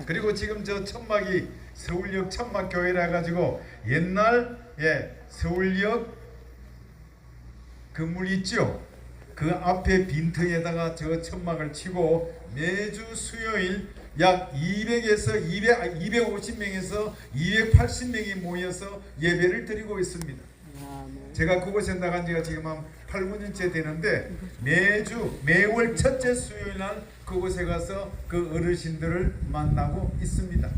그리고 지금 저 천막이 서울역 천막교회라 해가지고 옛날 서울역 건물 있죠. 그 앞에 빈터에다가 저 천막을 치고 매주 수요일 약 250명에서 280명이 모여서 예배를 드리고 있습니다. 제가 그곳에 나간 지가 지금 한 8, 9년째 되는데 매월 첫째 수요일 날 그곳에 가서 그 어르신들을 만나고 있습니다.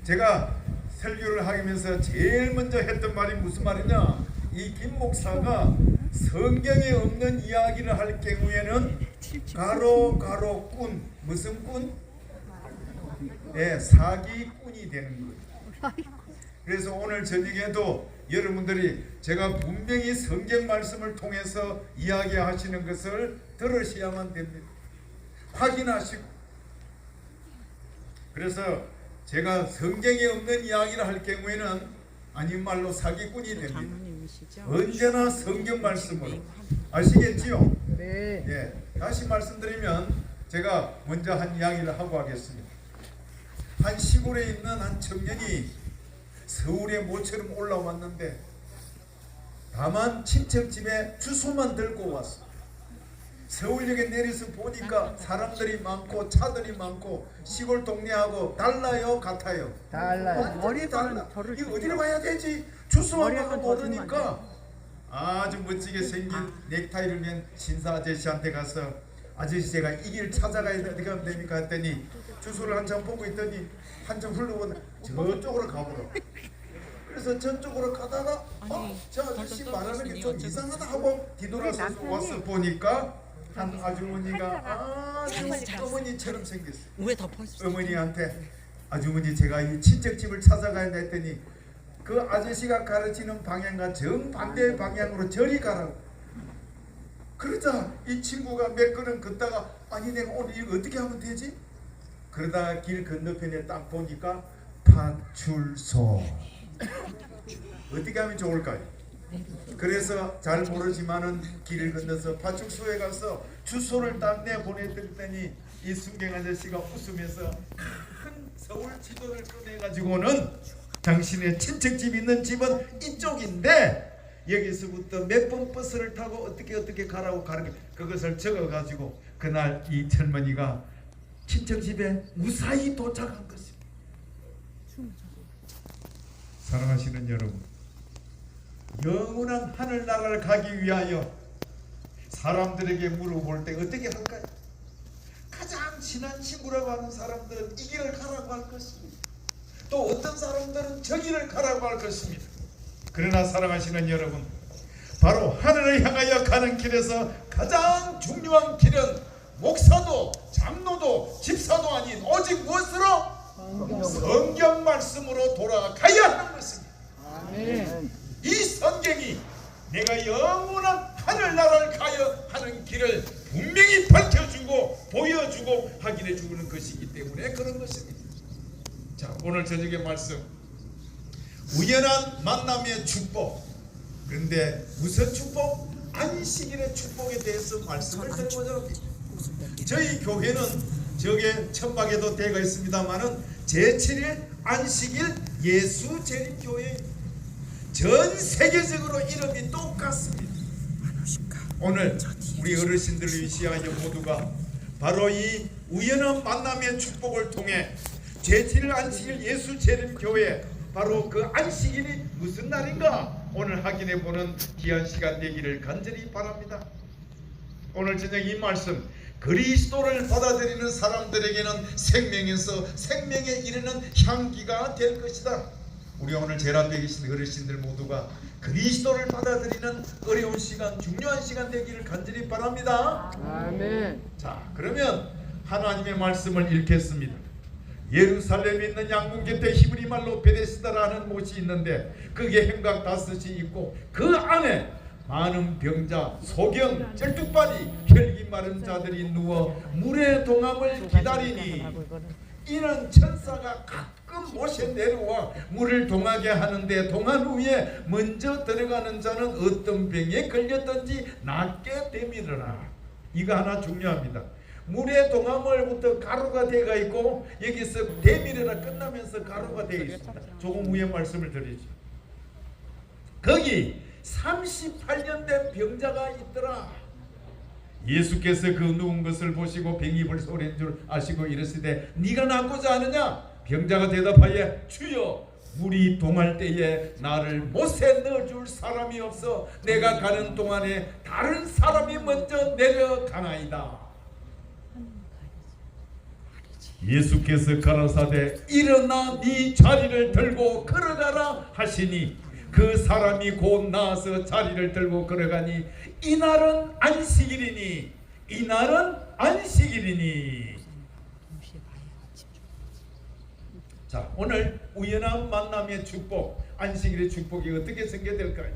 제가 설교를 하면서 제일 먼저 했던 말이 무슨 말이냐, 이 김 목사가 성경에 없는 이야기를 할 경우에는 가로 꾼, 무슨 꾼? 사기꾼이 되는 거예요. 그래서 오늘 저녁에도 여러분들이 제가 분명히 성경 말씀을 통해서 이야기하시는 것을 들으셔야만 됩니다. 확인하시고. 그래서 제가 성경에 없는 이야기를 할 경우에는 아닌 말로 사기꾼이 됩니다. 언제나 성경 말씀으로. 아시겠지요? 네. 다시 말씀드리면 제가 먼저 한 이야기를 하고 하겠습니다. 한 시골에 있는 한 청년이 서울에 모처럼 올라왔는데 다만 친척집에 주소만 들고 왔어. 서울역에 내려서 보니까 사람들이 많고 차들이 많고 시골 동네하고 달라요, 같아요? 달라요. 머리 달라. 이거 어디로 가야 되지? 주소만 봐도 모르니까 아주 멋지게 생긴 넥타이를 맨 신사 아저씨한테 가서 아저씨 제가 이 길 찾아가야 돼, 어떻게 하면 됩니까? 했더니 주소를 한참 보고 있더니 한참 흘러보니 저쪽으로 가보라고. 그래서 저쪽으로 가다가 저 아저씨 말하는 게 좀 이상하다 하고 뒤돌아서 와서 보니까 한 아주머니가 아주 어머니처럼 생겼어요. 어머니한테 아주머니 제가 이 친척집을 찾아가야 했더니 그 아저씨가 가르치는 방향과 정반대 방향으로 저리 가라고. 그러자 이 친구가 몇 걸음 걷다가 아니 내가 오늘 이거 어떻게 하면 되지? 그러다가 길 건너편에 딱 보니까 파출소. 어떻게 하면 좋을까요? 그래서 잘 모르지만은 길을 건너서 파출소에 가서 주소를 딱 내보냈더니 이 순경 아저씨가 웃으면서 큰 서울 지도를 꺼내가지고는 당신의 친척집 있는 집은 이쪽인데 여기서부터 몇 번 버스를 타고 어떻게 가라고 가르쳐 그것을 적어가지고 그날 이 젊은이가 친척집에 무사히 도착한 것입니다. 사랑하시는 여러분, 영원한 하늘나라를 가기 위하여 사람들에게 물어볼 때 어떻게 할까요? 가장 친한 친구라고 하는 사람들은 이 길을 가라고 할 것입니다. 또 어떤 사람들은 저 길을 가라고 할 것입니다. 그러나 사랑하시는 여러분, 바로 하늘을 향하여 가는 길에서 가장 중요한 길은 목사도 장로도 집사도 아닌 오직 무엇으로? 성경 말씀으로 돌아가야 하는 것입니다. 아멘. 이 성경이 내가 영원한 하늘나라를 가야 하는 길을 분명히 밝혀주고 보여주고 확인해 주는 것이기 때문에 그런 것입니다. 자, 오늘 저녁의 말씀, 우연한 만남의 축복. 그런데 무슨 축복? 안식일의 축복에 대해서 말씀을 드리고자 합니다. 저희 교회는 저게 천막에도 되어 있습니다만은 제7일 안식일 예수 재림교회 전 세계적으로 이름이 똑같습니다. 오늘 우리 어르신들을 위시하여 모두가 바로 이 우연한 만남의 축복을 통해 제7일 안식일 예수 재림교회 바로 그 안식일이 무슨 날인가 오늘 확인해 보는 귀한 시간 되기를 간절히 바랍니다. 오늘 저녁 이 말씀, 그리스도를 받아들이는 사람들에게는 생명에서 생명에 이르는 향기가 될 것이다. 우리 오늘 제란되어 계신 어르신들 모두가 그리스도를 받아들이는 어려운 시간, 중요한 시간 되기를 간절히 바랍니다. 아멘. 자, 그러면 하나님의 말씀을 읽겠습니다. 예루살렘에 있는 양문 곁에 히브리 말로 베데스다라는 곳이 있는데 그게 행각 5이 있고 그 안에 많은 병자, 소경, 쩔뚝발이, 혈기 마른 자들이 누워 물의 동함을 기다리니 이는 천사가 가끔 모셔 내려와 물을 동하게 하는데 동한 후에 먼저 들어가는 자는 어떤 병에 걸렸든지 낫게 되밀어라. 이거 하나 중요합니다. 물의 동화물부터 가루가 되어 있고 여기서 대미래라 끝나면서 가루가 되어 있습니다. 조금 후에 말씀을 드리죠. 거기 38년 된 병자가 있더라. 예수께서 그 누운 것을 보시고 병입을 소리인 줄 아시고 이르시되 네가 낫고자 하느냐? 병자가 대답하여 주여 물이 동할 때에 나를 못에 넣어줄 사람이 없어 내가 가는 동안에 다른 사람이 먼저 내려가나이다. 예수께서 가라사대 일어나 네 자리를 들고 걸어가라 하시니 그 사람이 곧 나와서 자리를 들고 걸어가니 이날은 안식일이니 자, 오늘 우연한 만남의 축복, 안식일의 축복이 어떻게 전개될까요?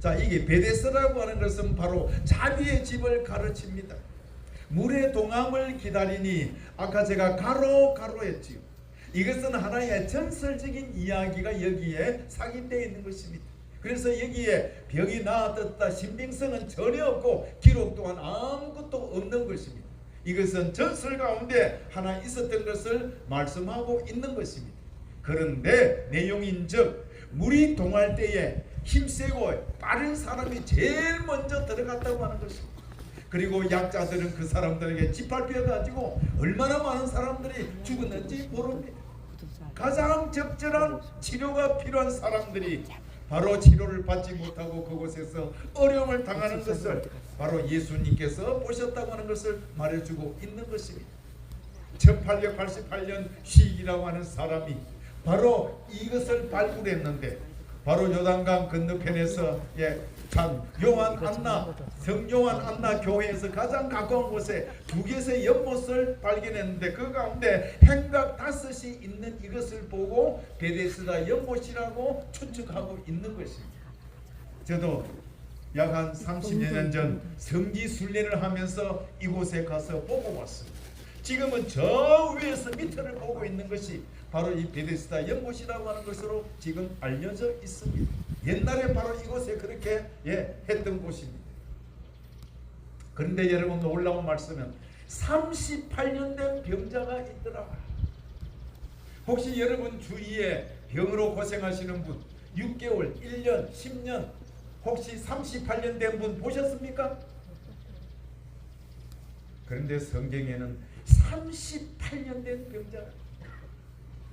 자, 이게 베데스라고 하는 것은 바로 자비의 집을 가르칩니다. 물의 동함을 기다리니 아까 제가 가로 했지요. 이것은 하나의 전설적인 이야기가 여기에 삭입되어 있는 것입니다. 그래서 여기에 병이 나았다 신빙성은 전혀 없고 기록 또한 아무것도 없는 것입니다. 이것은 전설 가운데 하나 있었던 것을 말씀하고 있는 것입니다. 그런데 내용인즉 물이 동할 때에 힘세고 빠른 사람이 제일 먼저 들어갔다고 하는 것입니다. 그리고 약자들은 그 사람들에게 짓밟혀 가지고 얼마나 많은 사람들이 죽었는지 모릅니다. 가장 적절한 치료가 필요한 사람들이 바로 치료를 받지 못하고 그곳에서 어려움을 당하는 것을 바로 예수님께서 보셨다고 하는 것을 말해주고 있는 것입니다. 1888년 시기라고 하는 사람이 바로 이것을 발굴했는데 바로 요단강 건너편에서 성요한 안나 교회에서 가장 가까운 곳에 두 개의 연못을 발견했는데 그 가운데 행각 5이 있는 이것을 보고 베데스다 연못이라고 추측하고 있는 것입니다. 저도 약 한 30여 년 전 성지 순례를 하면서 이곳에 가서 보고 왔습니다. 지금은 저 위에서 밑을 보고 있는 것이 바로 이 베데스다 연못이라고 하는 것으로 지금 알려져 있습니다. 옛날에 바로 이곳에 그렇게 했던 곳입니다. 그런데 여러분 놀라운 말씀은 38년 된 병자가 있더라. 혹시 여러분 주위에 병으로 고생하시는 분 6개월, 1년, 10년 혹시 38년 된 분 보셨습니까? 그런데 성경에는 38년 된 병자가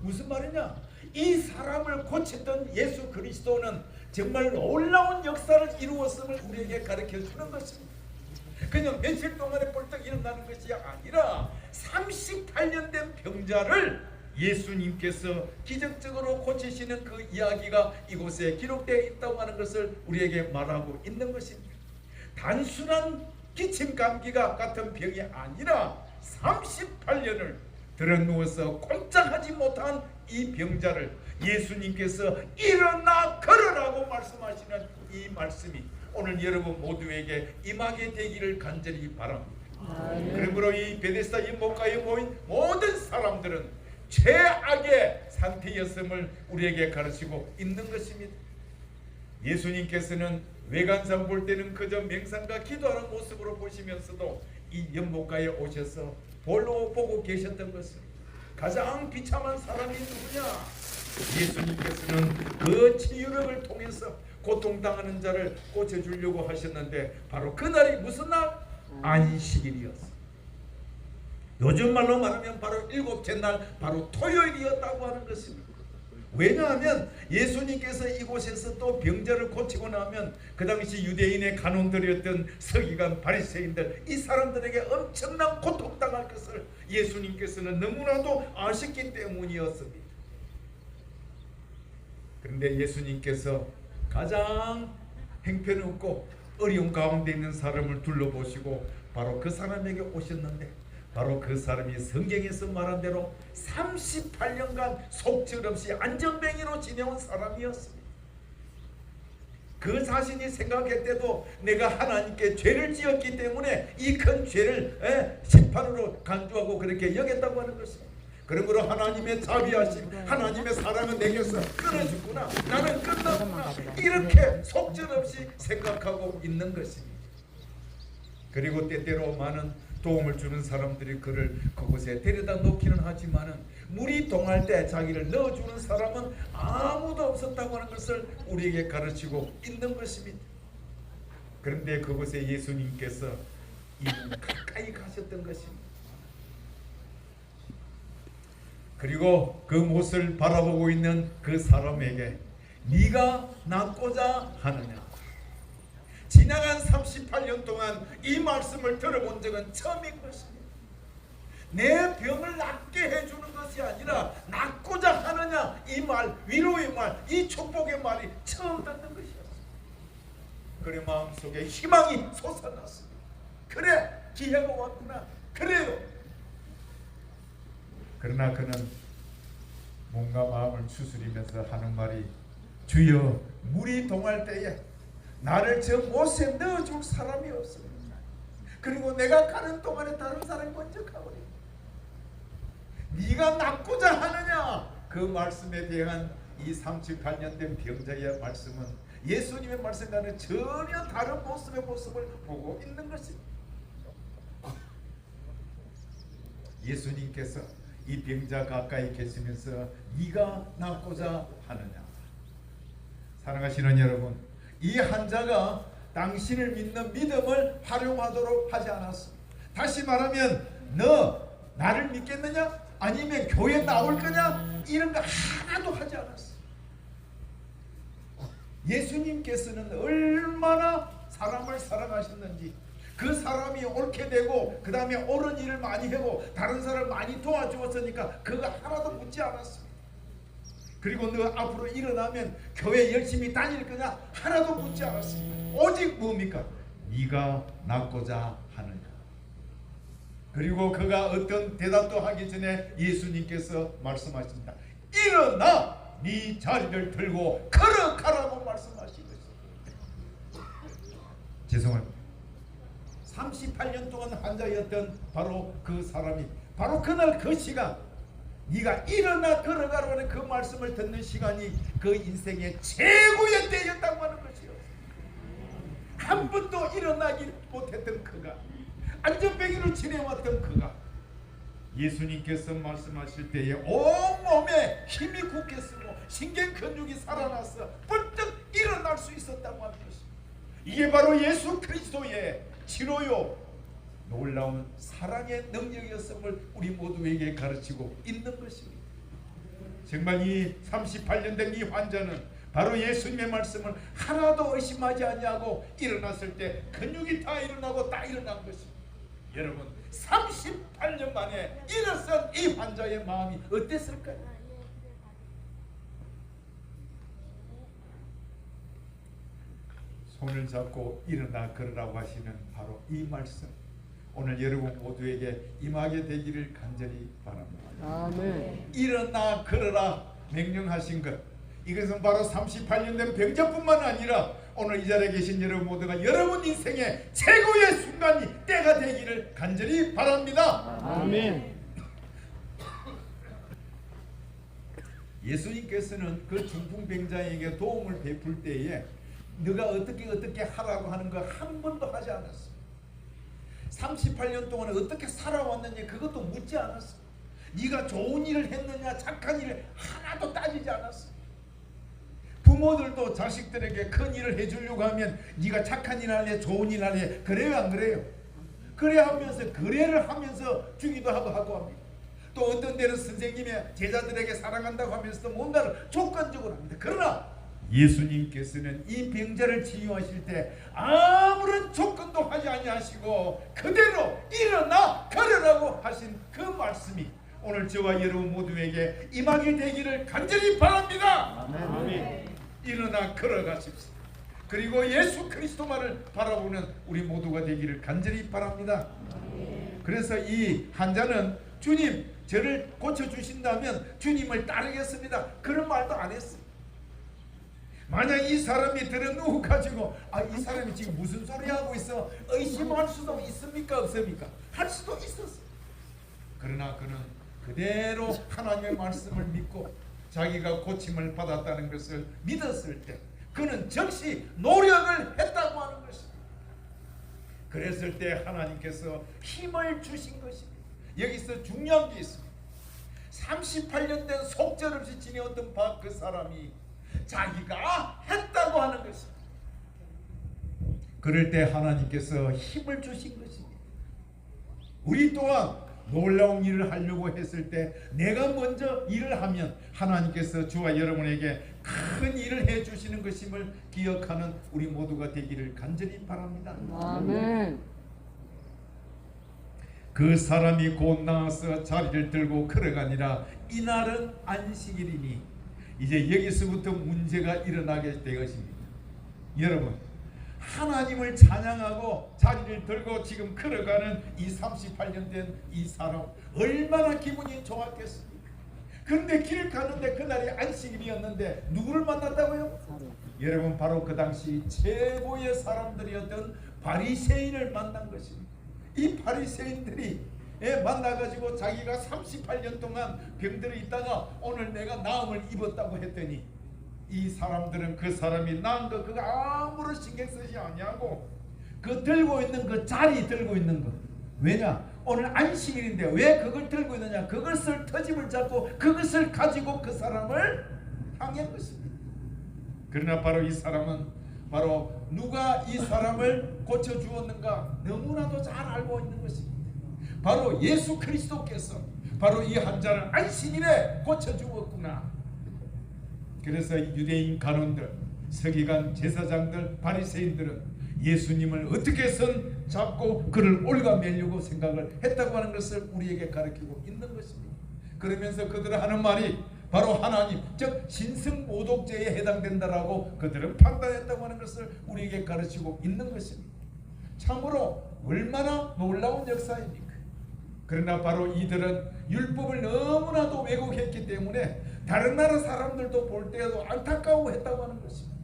무슨 말이냐? 이 사람을 고쳤던 예수 그리스도는 정말 놀라운 역사를 이루었음을 우리에게 가르쳐 주는 것입니다. 그냥 며칠 동안에 벌떡 일어나는 것이 아니라 38년 된 병자를 예수님께서 기적적으로 고치시는 그 이야기가 이곳에 기록되어 있다고 하는 것을 우리에게 말하고 있는 것입니다. 단순한 기침 감기가 같은 병이 아니라 38년을 들어누워서 꼼짝하지 못한 이 병자를 예수님께서 일어나 걸으라고 말씀하시는 이 말씀이 오늘 여러분 모두에게 임하게 되기를 간절히 바랍니다. 그러므로 이 베데스다 연못가에 모인 모든 사람들은 최악의 상태였음을 우리에게 가르치고 있는 것입니다. 예수님께서는 외관상 볼 때는 그저 명상과 기도하는 모습으로 보시면서도 이 연못가에 오셔서 볼로 보고 계셨던 것은 가장 비참한 사람이 누구냐? 예수님께서는 그 치유력을 통해서 고통당하는 자를 고쳐주려고 하셨는데 바로 그날이 무슨 날? 안식일이었어. 요즘 말로 말하면 바로 7째 날 바로 토요일이었다고 하는 것입니다. 왜냐하면 예수님께서 이곳에서 또 병자를 고치고 나면 그 당시 유대인의 간원들이었던 서기관 바리새인들 이 사람들에게 엄청난 고통당할 것을 예수님께서는 너무나도 아셨기 때문이었습니다. 그런데 예수님께서 가장 형편없고 어려운 가운데 있는 사람을 둘러보시고 바로 그 사람에게 오셨는데 바로 그 사람이 성경에서 말한 대로 38년간 속절 없이 안전뱅이로 지내온 사람이었습니다. 그 자신이 생각했대도 내가 하나님께 죄를 지었기 때문에 이 큰 죄를 심판으로 간주하고 그렇게 여겼다고 하는 것입니다. 그러므로 하나님의 자비하심, 하나님의 사랑은 내게서 끊어주구나, 나는 끝나구나, 이렇게 속절 없이 생각하고 있는 것입니다. 그리고 때때로 많은 도움을 주는 사람들이 그를 그곳에 데려다 놓기는 하지만은 물이 동할 때 자기를 넣어주는 사람은 아무도 없었다고 하는 것을 우리에게 가르치고 있는 것입니다. 그런데 그곳에 예수님께서 이분 가까이 가셨던 것입니다. 그리고 그 못을 바라보고 있는 그 사람에게 네가 낫고자 하느냐. 지나간 38년 동안 이 말씀을 들어본 적은 처음인 것입니다. 내 병을 낫게 해주는 것이 아니라 낫고자 하느냐, 이 말, 위로의 말, 이 축복의 말이 처음 듣는 것이었습니다. 그의 마음속에 희망이 솟아났습니다. 그래, 기회가 왔구나. 그래요. 그러나 그는 뭔가 마음을 추스리면서 하는 말이, 주여, 물이 동할 때에 나를 저 못에 넣어줄 사람이 없습니다. 그리고 내가 가는 동안에 다른 사람이 먼저 가버려. 네가 낫고자 하느냐. 그 말씀에 대한 이 38년 된 병자의 말씀은 예수님의 말씀과는 전혀 다른 모습을 보고 있는 것입니다. 예수님께서 이 병자 가까이 계시면서 네가 낫고자 하느냐. 사랑하시는 여러분, 이 환자가 당신을 믿는 믿음을 활용하도록 하지 않았습니다. 다시 말하면 너 나를 믿겠느냐? 아니면 교회 나올 거냐? 이런 거 하나도 하지 않았어요. 예수님께서는 얼마나 사람을 사랑하셨는지, 그 사람이 옳게 되고 그 다음에 옳은 일을 많이 하고 다른 사람을 많이 도와주었으니까 그거 하나도 묻지 않았습니다. 그리고 너 앞으로 일어나면 교회 열심히 다닐 거냐? 하나도 묻지 않았습니다. 오직 뭡니까? 네가 낫고자 하느냐. 그리고 그가 어떤 대답도 하기 전에 예수님께서 말씀하십니다. 일어나 네 자리를 들고 걸어가라고 말씀하신 것입니다. 죄송합니다. 38년 동안 환자였던 바로 그 사람이 바로 그날 그 시간, 네가 일어나 걸어가라고 하는 그 말씀을 듣는 시간이 그 인생의 최고의 때였다고 하는 것이요. 한 번도 일어나지 못했던 그가, 안전병으로 지내왔던 그가 예수님께서 말씀하실 때에 온몸에 힘이 굳게 쓰고 신경 근육이 살아나서 번뜩 일어날 수 있었다고 하는 것입니다. 이게 바로 예수 그리스도의 치료요, 놀라운 사랑의 능력이었음을 우리 모두에게 가르치고 있는 것입니다. 정말 이 38년 된 이 환자는 바로 예수님의 말씀을 하나도 의심하지 아니하고 일어났을 때 근육이 다 일어나고 다 일어난 것입니다. 여러분, 38년 만에 일어선 이 환자의 마음이 어땠을까요? 손을 잡고 일어나 걸으라고 하시는 바로 이 말씀, 오늘 여러분 모두에게 임하게 되기를 간절히 바랍니다. 아멘. 일어나 걸으라 명령하신 것, 이것은 바로 38년 된 병자뿐만 아니라 오늘 이 자리에 계신 여러분 모두가 여러분 인생의 최고의 순간이 때가 되기를 간절히 바랍니다. 아멘. 예수님께서는 그 중풍병자에게 도움을 베풀 때에 네가 어떻게 하라고 하는 거 한 번도 하지 않았어. 38년 동안 어떻게 살아왔느냐 그것도 묻지 않았어. 네가 좋은 일을 했느냐 착한 일을 하나도 따지지 않았어. 부모들도 자식들에게 큰 일을 해주려고 하면 네가 착한 일 할래 좋은 일 할래 그래요 안 그래요? 그래 하면서 거래를 하면서 주기도 하고 합니다. 또 어떤 데는 선생님의 제자들에게 사랑한다고 하면서도 뭔가를 조건적으로 합니다. 그러나 예수님께서는 이 병자를 치유하실 때 아무런 조건도 하지 아니하시고 그대로 일어나 걸으라고 하신 그 말씀이 오늘 저와 여러분 모두에게 임하게 되기를 간절히 바랍니다. 아멘. 일어나 걸어가십시오. 그리고 예수 그리스도만을 바라보는 우리 모두가 되기를 간절히 바랍니다. 그래서 이 환자는 주님 저를 고쳐주신다면 주님을 따르겠습니다 그런 말도 안 했어요. 만약 이 사람이 들어누워가지고 이 사람이 지금 무슨 소리 하고 있어 의심할 수도 있습니까 없습니까? 할 수도 있었어요. 그러나 그는 그대로 하나님의 말씀을 믿고 자기가 고침을 받았다는 것을 믿었을 때 그는 즉시 노력을 했다고 하는 것입니다. 그랬을 때 하나님께서 힘을 주신 것입니다. 여기서 중요한 게 있습니다. 38년 된 속절없이 지내었던 그 사람이 자기가 했다고 하는 것입니다. 그럴 때 하나님께서 힘을 주신 것입니다. 우리 또한 놀라운 일을 하려고 했을 때 내가 먼저 일을 하면 하나님께서 저와 여러분에게 큰 일을 해주시는 것임을 기억하는 우리 모두가 되기를 간절히 바랍니다. 아멘. 그 사람이 곧 나와서 자리를 들고 걸어가니라. 이날은 안식일이니 이제 여기서부터 문제가 일어나게 될 것입니다. 여러분, 하나님을 찬양하고 자리를 들고 지금 걸어가는 이 38년 된 이 사람 얼마나 기분이 좋았겠습니까? 그런데 길 가는데 그날이 안식일이었는데 누구를 만났다고요? 여러분, 바로 그 당시 최고의 사람들이었던 바리새인을 만난 것입니다. 이 바리새인들이 만나가지고 자기가 38년 동안 병들어 있다가 오늘 내가 나음을 입었다고 했더니 이 사람들은 그 사람이 나은 거 그거 아무런 신경 쓰지 아니하고 그 들고 있는 그 자리 들고 있는 거, 왜냐 오늘 안식일인데 왜 그걸 들고 있느냐, 그것을 터집을 잡고 그것을 가지고 그 사람을 향한 것입니다. 그러나 바로 이 사람은 바로 누가 이 사람을 고쳐주었는가 너무나도 잘 알고 있는 것입니다. 바로 예수 그리스도께서 바로 이 환자를 안식일에 고쳐주었구나. 그래서 유대인 간원들, 서기관, 제사장들, 바리새인들은 예수님을 어떻게든 잡고 그를 옳아매려고 생각을 했다고 하는 것을 우리에게 가르치고 있는 것입니다. 그러면서 그들은 하는 말이 바로 하나님, 즉 신승모독죄에 해당된다라고 그들은 판단했다고 하는 것을 우리에게 가르치고 있는 것입니다. 참으로 얼마나 놀라운 역사입니까? 그러나 바로 이들은 율법을 너무나도 왜곡했기 때문에 다른 나라 사람들도 볼 때에도 안타까워했다고 하는 것입니다.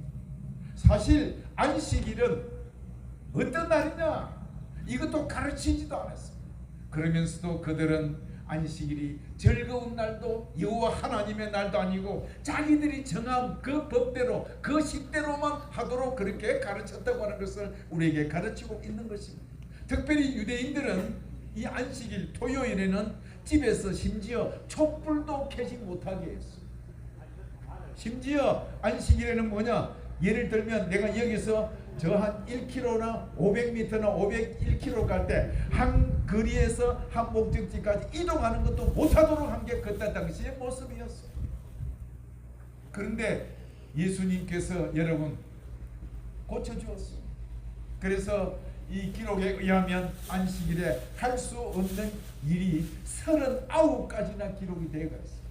사실 안식일은 어떤 날이냐 이것도 가르치지도 않았습니다. 그러면서도 그들은 안식일이 즐거운 날도 여호와 하나님의 날도 아니고 자기들이 정한 그 법대로 그 식대로만 하도록 그렇게 가르쳤다고 하는 것을 우리에게 가르치고 있는 것입니다. 특별히 유대인들은 이 안식일 토요일에는 집에서 심지어 촛불도 켜지 못하게 했어요. 심지어 안식일에는 뭐냐, 예를 들면 내가 여기서 저 한 1km나 500m나 501km 갈 때 한 거리에서 한 목적지까지 이동하는 것도 못하도록 한 게 그때 당시의 모습이었어요. 그런데 예수님께서 여러분 고쳐주었어요. 그래서 이 기록에 의하면 안식일에 할 수 없는 일이 39가지나 기록이 되어 있어요.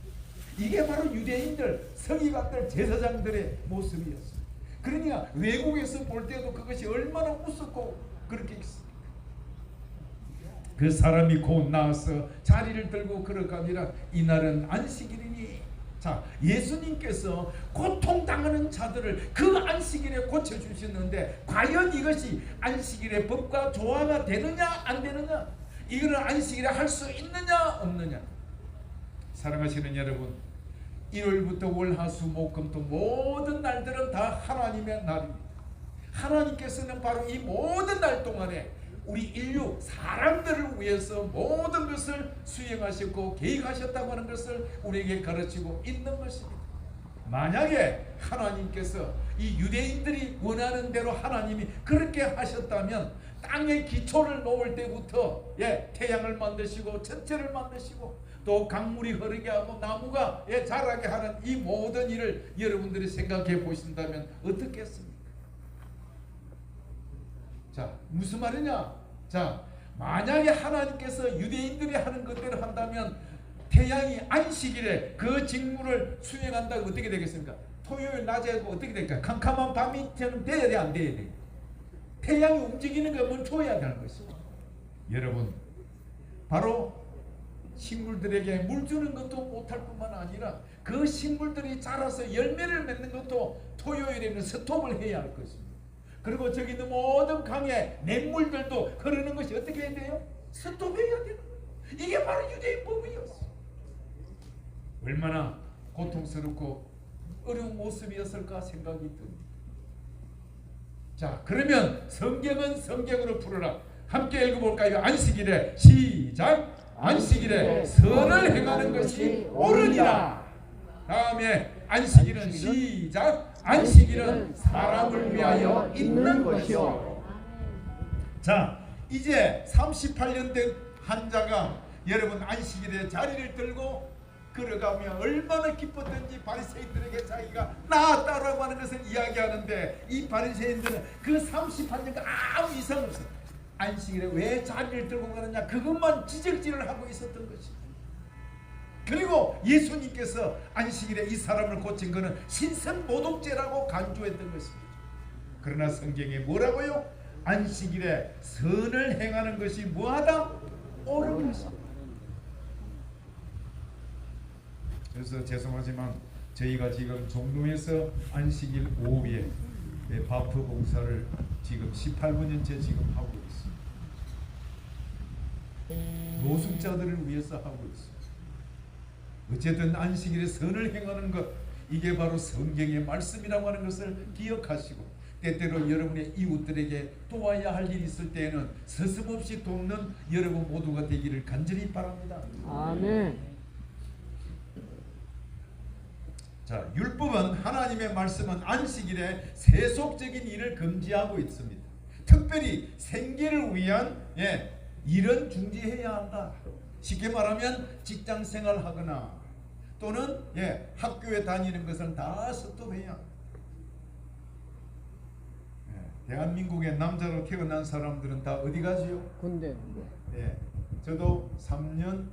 이게 바로 유대인들, 서기관들, 제사장들의 모습이었어요. 그러니까 외국에서 볼 때도 그것이 얼마나 우습고 그렇게 있습니까? 그 사람이 곧 나와서 자리를 들고 걸어가니라. 이날은 안식일이니. 자, 예수님께서 고통당하는 자들을 그 안식일에 고쳐주셨는데 과연 이것이 안식일의 법과 조화가 되느냐 안 되느냐, 이거는 안식일에 할 수 있느냐 없느냐. 사랑하시는 여러분, 1월부터 월, 화, 수, 목, 금, 토 모든 날들은 다 하나님의 날입니다. 하나님께서는 바로 이 모든 날 동안에 우리 인류 사람들을 위해서 모든 것을 수행하셨고 계획하셨다고 하는 것을 우리에게 가르치고 있는 것입니다. 만약에 하나님께서 이 유대인들이 원하는 대로 하나님이 그렇게 하셨다면 땅의 기초를 놓을 때부터 태양을 만드시고 천체를 만드시고 또 강물이 흐르게 하고 나무가 자라게 하는 이 모든 일을 여러분들이 생각해 보신다면 어떻겠습니까? 자, 무슨 말이냐? 자, 만약에 하나님께서 유대인들이 하는 것대로 한다면 태양이 안식일에 그 직무를 수행한다고 어떻게 되겠습니까? 토요일 낮에 어떻게 될까? 캄캄한 밤이처럼 돼야 돼, 안 돼야 돼? 태양이 움직이는 거 멈춰야 되는 것이죠. 여러분, 바로 식물들에게 물 주는 것도 못할 뿐만 아니라 그 식물들이 자라서 열매를 맺는 것도 토요일에는 스톱을 해야 할 것입니다. 그리고 저기 있는 모든 강에 냇물들도 흐르는 것이 어떻게 해야 돼요? 스톱해야 되는 거예요. 이게 바로 유대인 법이었어요. 얼마나 고통스럽고 어려운 모습이었을까 생각이 듭니다. 자, 그러면 성경은 성경으로 풀어라. 함께 읽어볼까요? 안식일에 시작. 안식일에 선을 행하는 것이 옳으니라. 다음에 안식일은 시작. 안식일은 사람을 위하여 있는 것이요. 자, 이제 38년 된 환자가 여러분 안식일에 자리를 들고 걸어가며 얼마나 기뻤던지 바리새인들에게 자기가 나았다라고 하는 것을 이야기하는데, 이 바리새인들은 그 38년간 아무 이상 없어. 안식일에 왜 자리를 들고 가느냐, 그것만 지적질을 하고 있었던 것입니다. 그리고 예수님께서 안식일에 이 사람을 고친 것은 신성모독죄라고 간주했던 것입니다. 그러나 성경에 뭐라고요? 안식일에 선을 행하는 것이 뭐하다? 옳은 것이다. 그래서 죄송하지만 저희가 지금 종로에서 안식일 오후에 바프 봉사를 지금 18년째 지금 하고 있습니다. 노숙자들을 위해서 하고 있습니다. 어쨌든 안식일에 선을 행하는 것, 이게 바로 성경의 말씀이라고 하는 것을 기억하시고, 때때로 여러분의 이웃들에게 도와야 할 일이 있을 때에는 서슴없이 돕는 여러분 모두가 되기를 간절히 바랍니다. 아멘. 자, 율법은, 하나님의 말씀은 안식일에 세속적인 일을 금지하고 있습니다. 특별히 생계를 위한 일은 중지해야 한다. 쉽게 말하면 직장 생활하거나 또는 학교에 다니는 것은 다 스톱해야 한다. 대한민국의 남자로 태어난 사람들은 다 어디 가지요? 군대. 저도 3년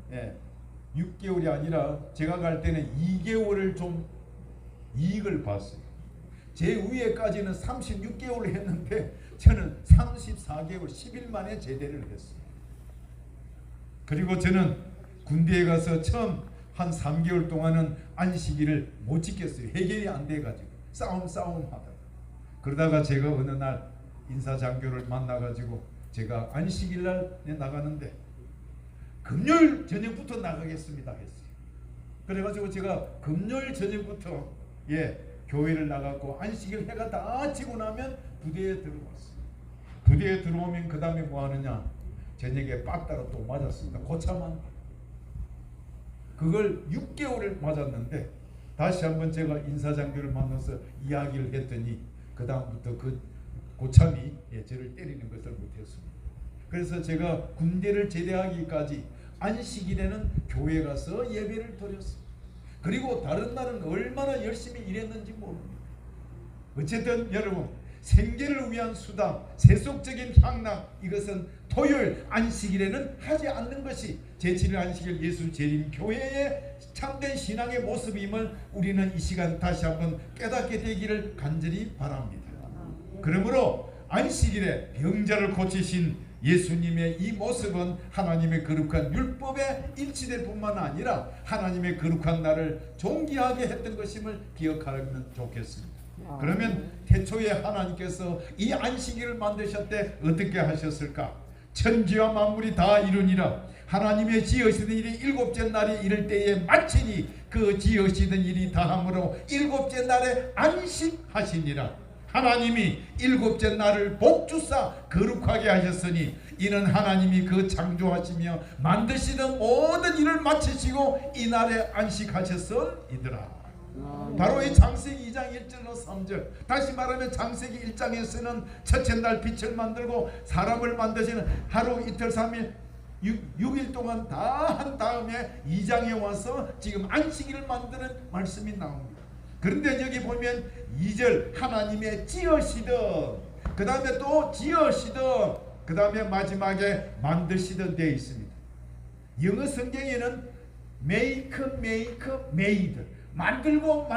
6개월이 아니라 제가 갈 때는 2개월을 좀 이익을 봤어요. 제 위에까지는 36개월을 했는데 저는 34개월 10일 만에 제대를 했어요. 그리고 저는 군대에 가서 처음 한 3개월 동안은 안식일을 못 지켰어요. 해결이 안 돼가지고 싸움 하다가. 그러다가 제가 어느 날 인사장교를 만나가지고 제가 안식일 날 나가는데 금요일 저녁부터 나가겠습니다 했어요. 그래가지고 제가 금요일 저녁부터 교회를 나가고 안식일 해가 다 지고 나면 부대에 들어왔어요. 부대에 들어오면 그 다음에 뭐 하느냐, 저녁에 빠따로 또 맞았습니다. 고참한 그걸 6개월을 맞았는데, 다시 한번 제가 인사장교를 만나서 이야기를 했더니 그 다음부터 그 고참이 저를 때리는 것을 못했습니다. 그래서 제가 군대를 제대하기까지 안식일에는 교회 가서 예배를 드렸습니다. 그리고 다른 날은 얼마나 열심히 일했는지 모릅니다. 어쨌든 여러분, 생계를 위한 수당, 세속적인 향락, 이것은 토요일 안식일에는 하지 않는 것이 제7일 안식일 예수 재림 교회의 참된 신앙의 모습임을 우리는 이 시간 다시 한번 깨닫게 되기를 간절히 바랍니다. 그러므로 안식일에 병자를 고치신 예수님의 이 모습은 하나님의 거룩한 율법에 일치될 뿐만 아니라 하나님의 거룩한 날을 존귀하게 했던 것임을 기억하면 좋겠습니다. 그러면 태초에 하나님께서 이 안식일을 만드실 때 어떻게 하셨을까? 천지와 만물이 다 이루니라. 하나님의 지으시던 일이 일곱째 날이 이를 때에 마치니 그 지으시던 일이 다함으로 일곱째 날에 안식하시니라. 하나님이 일곱째 날을 복주사 거룩하게 하셨으니 이는 하나님이 그 창조하시며 만드시던 모든 일을 마치시고 이 날에 안식하셨음이더라. 바로 이 창세기 2장 1절로 3절, 다시 말하면 창세기 1장에서는 첫째 날 빛을 만들고 사람을 만드시는 하루 이틀 3일 6일 동안 다 한 다음에 2장에 와서 지금 안식일을 만드는 말씀이 나옵니다. 그런데 여기 보면 2절 하나님의 지으시던, 그 다음에 또 지으시던, 그 다음에 마지막에 만드시던 되어 있습니다. 영어 성경에는 make, made, 만들고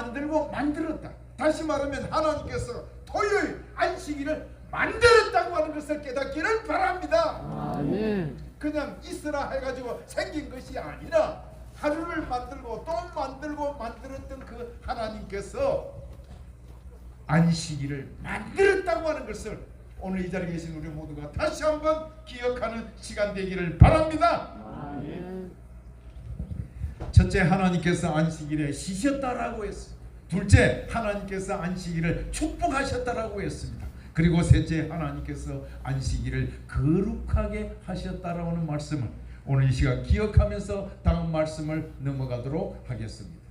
만들었다. 다시 말하면 하나님께서 토요일 안식일을 만들었다고 하는 것을 깨닫기를 바랍니다. 아멘. 그냥 있으라 해가지고 생긴 것이 아니라 하루를 만들고 또 만들고 만들었던 그 하나님께서 안식일을 만들었다고 하는 것을 오늘 이 자리에 계신 우리 모두가 다시 한번 기억하는 시간 되기를 바랍니다. 아멘. 첫째, 하나님께서 안식일에 쉬셨다라고 했습니다. 둘째, 하나님께서 안식일을 축복하셨다라고 했습니다. 그리고 셋째, 하나님께서 안식일을 거룩하게 하셨다라는 말씀을 오늘 이 시간 기억하면서 다음 말씀을 넘어가도록 하겠습니다.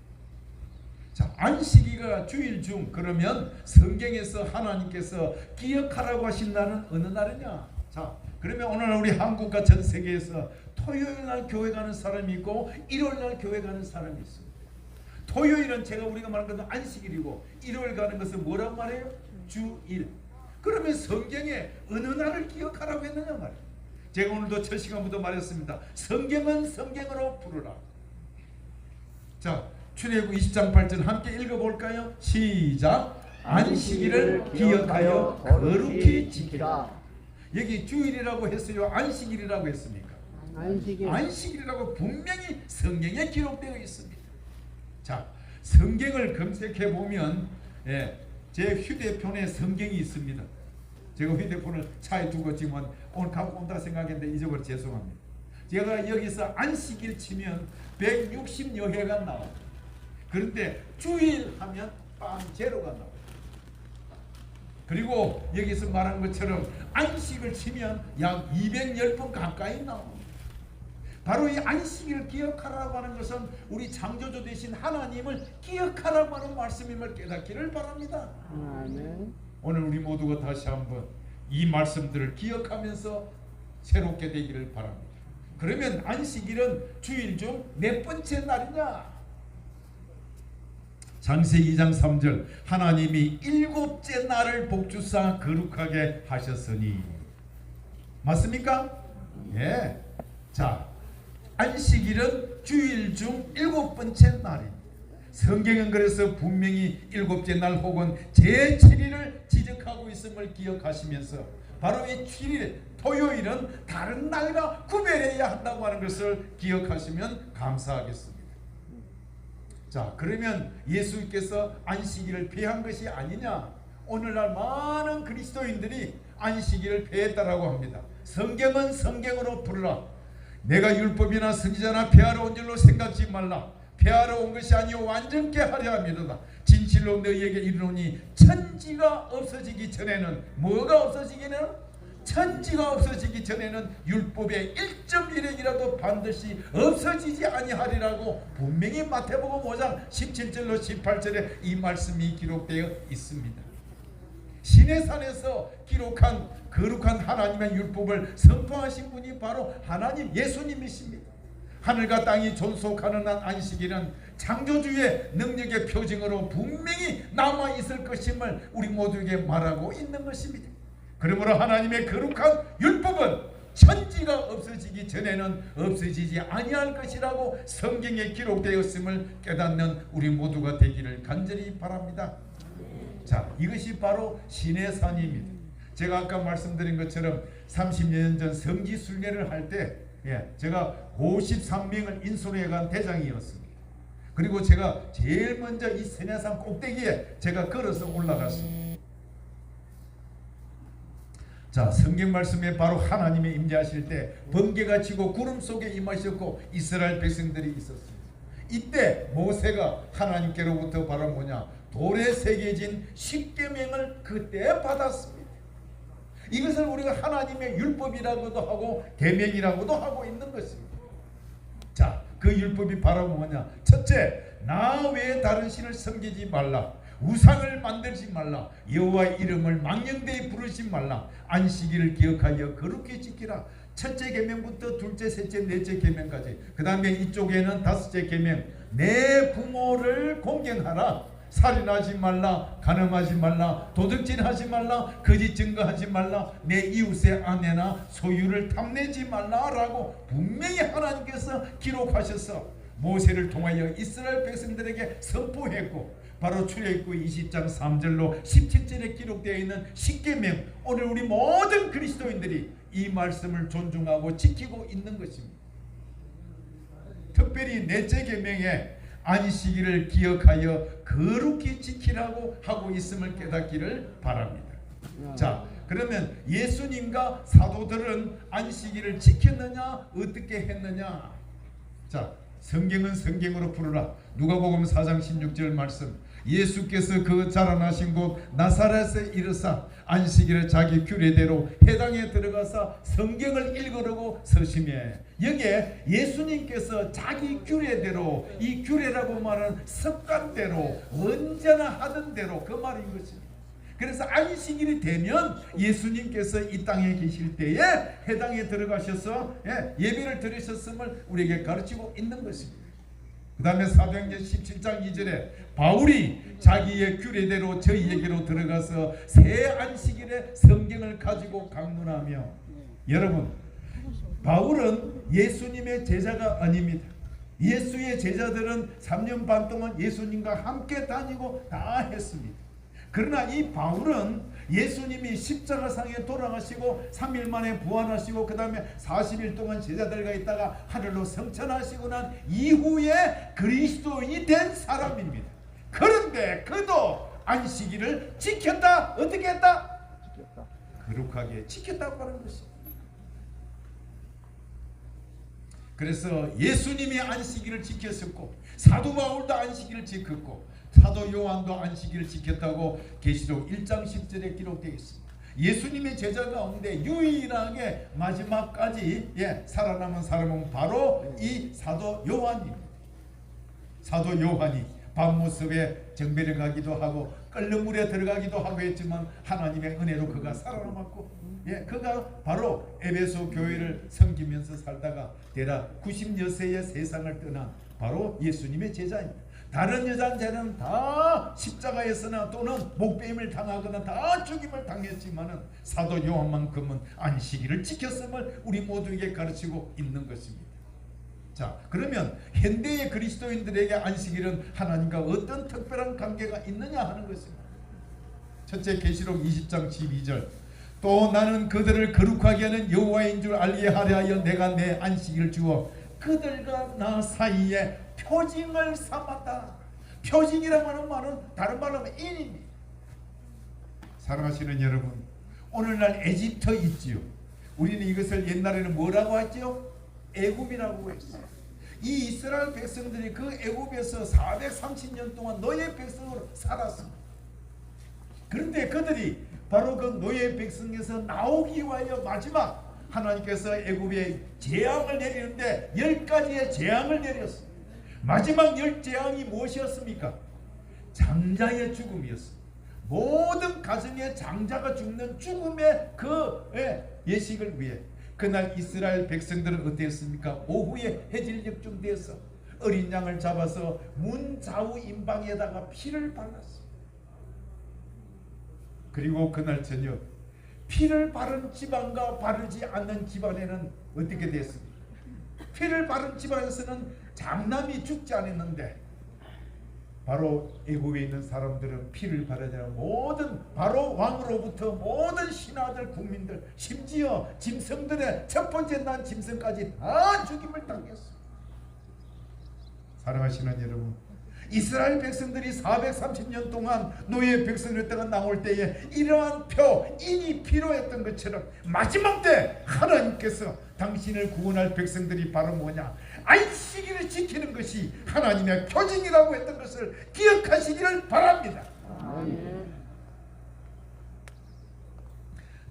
자, 안식일가 주일 중 그러면 성경에서 하나님께서 기억하라고 하신 날은 어느 날이냐? 자, 그러면 오늘 우리 한국과 전 세계에서 토요일 날 교회 가는 사람이 있고 일요일 날 교회 가는 사람이 있습니다. 토요일은 우리가 말하는 것은 안식일이고 일요일 가는 것은 뭐란 말이에요? 주일. 그러면 성경에 어느 날을 기억하라고 했느냐 말이에요. 제가 오늘도 첫 시간부터 말했습니다. 성경은 성경으로 부르라. 자, 출애굽 20장 8절 함께 읽어볼까요? 시작. 안식일을 기억하여 거룩히 지키라. 여기 주일이라고 했어요? 안식일이라고 했습니까? 안식일이라고 분명히 성경에 기록되어 있습니다. 자, 성경을 검색해 보면 제 휴대폰에 성경이 있습니다. 제가 휴대폰을 차에 두고 지금 오늘 갖고 온다 생각했는데 잊어버려 죄송합니다. 제가 여기서 안식일 치면 160여 회가 나와요. 그런데 주일 하면 빵 제로가 나와요. 그리고 여기서 말한 것처럼 안식을 치면 약 210번 가까이 나옵니다. 바로 이 안식일을 기억하라고 하는 것은 우리 창조주 되신 하나님을 기억하라고 하는 말씀임을 깨닫기를 바랍니다. 아멘. 오늘 우리 모두가 다시 한번 이 말씀들을 기억하면서 새롭게 되기를 바랍니다. 그러면 안식일은 주일 중 몇 번째 날이냐? 창세기 2장 3절 하나님이 일곱째 날을 복주사 거룩하게 하셨으니 맞습니까? 예. 자, 안식일은 주일 중 일곱 번째 날입니다. 성경은 그래서 분명히 일곱째 날 혹은 제7일을 지적하고 있음을 기억하시면서 바로 이 7일 토요일은 다른 날과 구별해야 한다고 하는 것을 기억하시면 감사하겠습니다. 자, 그러면 예수께서 안식일을 폐한 것이 아니냐? 오늘날 많은 그리스도인들이 안식일을 폐했다라고 합니다. 성경은 성경으로 부르라. 내가 율법이나 선지자나 폐하러 온 줄로 생각지 말라. 폐하러 온 것이 아니오 완전케 하려 함이로다. 진실로 너희에게 이르노니 천지가 없어지기 전에는 뭐가 없어지기는? 천지가 없어지기 전에는 율법의 1.1핵이라도 반드시 없어지지 아니하리라고 분명히 마태복음 5장 17절로 18절에 이 말씀이 기록되어 있습니다. 시내산에서 기록한 거룩한 하나님의 율법을 선포하신 분이 바로 하나님 예수님이십니다. 하늘과 땅이 존속하는 한 안식일은 창조주의 능력의 표징으로 분명히 남아있을 것임을 우리 모두에게 말하고 있는 것입니다. 그러므로 하나님의 거룩한 율법은 천지가 없어지기 전에는 없어지지 아니할 것이라고 성경에 기록되었음을 깨닫는 우리 모두가 되기를 간절히 바랍니다. 자, 이것이 바로 시내산입니다. 제가 아까 말씀드린 것처럼 30년 전 성지순례를 할 때 제가 53명을 인솔해 간 대장이었습니다. 그리고 제가 제일 먼저 이 시내산 꼭대기에 제가 걸어서 올라갔습니다. 자, 성경 말씀에 바로 하나님이 임재하실 때 번개가 치고 구름 속에 임하셨고 이스라엘 백성들이 있었습니다. 이때 모세가 하나님께로부터 바로 뭐냐? 돌에 새겨진 십계명을 그때 받았습니다. 이것을 우리가 하나님의 율법이라고도 하고 계명이라고도 하고 있는 것입니다. 자, 그 율법이 바로 뭐냐? 첫째, 나 외에 다른 신을 섬기지 말라. 우상을 만들지 말라. 여호와의 이름을 망령되이 부르지 말라. 안식일을 기억하여 거룩히 지키라. 첫째 계명부터 둘째, 셋째, 넷째 계명까지. 그 다음에 이쪽에는 다섯째 계명. 내 부모를 공경하라. 살인하지 말라. 간음하지 말라. 도둑질하지 말라. 거짓 증거하지 말라. 내 이웃의 아내나 소유를 탐내지 말라라고 분명히 하나님께서 기록하셔서 모세를 통하여 이스라엘 백성들에게 선포했고, 바로 출애굽 20장 3절로 17절에 기록되어 있는 십계명, 오늘 우리 모든 그리스도인들이 이 말씀을 존중하고 지키고 있는 것입니다. 특별히 넷째 계명에 안식일을 기억하여 거룩히 지키라고 하고 있음을 깨닫기를 바랍니다. 자, 그러면 예수님과 사도들은 안식일을 지켰느냐 어떻게 했느냐? 자, 성경은 성경으로 부르라. 누가복음 4장 16절 말씀. 예수께서 그 자라나신 곳 나사렛에 이르사 안식일에 자기 규례대로 회당에 들어가서 성경을 읽으려고 서심해. 여기에 예수님께서 자기 규례대로, 이 규례라고 말하는 습관대로, 언제나 하던 대로 그 말인 것입니다. 그래서 안식일이 되면 예수님께서 이 땅에 계실 때에 회당에 들어가셔서 예배를 드리셨음을 우리에게 가르치고 있는 것입니다. 그 다음에 사도행전 17장 2절에 바울이 자기의 규례대로 저희에게로 들어가서 새 안식일에 성경을 가지고 강론하며, 여러분, 바울은 예수님의 제자가 아닙니다. 예수의 제자들은 3년 반 동안 예수님과 함께 다니고 다 했습니다. 그러나 이 바울은 예수님이 십자가상에 돌아가시고 3일 만에 부활하시고 그 다음에 40일 동안 제자들과 있다가 하늘로 승천하시고 난 이후에 그리스도인이 된 사람입니다. 그런데 그도 안식일을 지켰다. 어떻게 했다? 거룩하게 지켰다고 하는 것입니다. 그래서 예수님이 안식일을 지켰었고 사도 바울도 안식일을 지켰고 사도 요한도 안식일을 지켰다고 계시록 1장 10절에 기록되어 있습니다. 예수님의 제자 가운데 유일하게 마지막까지 살아남은 사람은 바로 이 사도 요한입니다. 사도 요한이 밤모습에 정배를 가기도 하고 끓는 물에 들어가기도 하고 했지만 하나님의 은혜로 그가 살아남았고, 그가 바로 에베소 교회를 섬기면서 살다가 대략 90여세에 세상을 떠난 바로 예수님의 제자입니다. 다른 여자들은 다 십자가에서나 또는 목배임을 당하거나 다 죽임을 당했지만은 사도 요한만큼은 안식일을 지켰음을 우리 모두에게 가르치고 있는 것입니다. 자, 그러면 현대의 그리스도인들에게 안식일은 하나님과 어떤 특별한 관계가 있느냐 하는 것입니다. 첫째, 계시록 20장 12절. 또 나는 그들을 거룩하게 하는 여호와인 줄 알게 하려 하여 내가 내 안식일을 주어 그들과 나 사이에 표징을 삼았다. 표징이라고 하는 말은 다른 말로 하면 인입니다. 사랑하시는 여러분, 오늘날 에집트 있지요. 우리는 이것을 옛날에는 뭐라고 했죠? 애굽이라고 했어요. 이 이스라엘 백성들이 그 애굽에서 430년 동안 노예 백성으로 살았습니다. 그런데 그들이 바로 그 노예 백성에서 나오기 위하여 마지막 하나님께서 애굽에 재앙을 내리는데 10가지의 재앙을 내렸습니다. 마지막 10재앙이 무엇이었습니까? 장자의 죽음이었습니다. 모든 가정의 장자가 죽는 죽음의 그 예식을 위해 그날 이스라엘 백성들은 어땠습니까? 오후에 해질녘쯤 되어서 어린 양을 잡아서 문 좌우 임방에다가 피를 발랐습니다. 그리고 그날 저녁 피를 바른 집안과 바르지 않는 집안에는 어떻게 됐습니까? 피를 바른 집안에서는 장남이 죽지 않았는데 바로 애굽에 있는 사람들은 피를 바르지 않은 모든 바로 왕으로부터 모든 신하들 국민들 심지어 짐승들의 첫 번째 난 짐승까지 다 죽임을 당했습니다. 사랑하시는 여러분, 이스라엘 백성들이 430년 동안 노예 백성이었다가 나올 때에 이러한 인이 필요했던 것처럼 마지막 때 하나님께서 당신을 구원할 백성들이 바로 뭐냐? 안식일을 지키는 것이 하나님의 표징이라고 했던 것을 기억하시기를 바랍니다.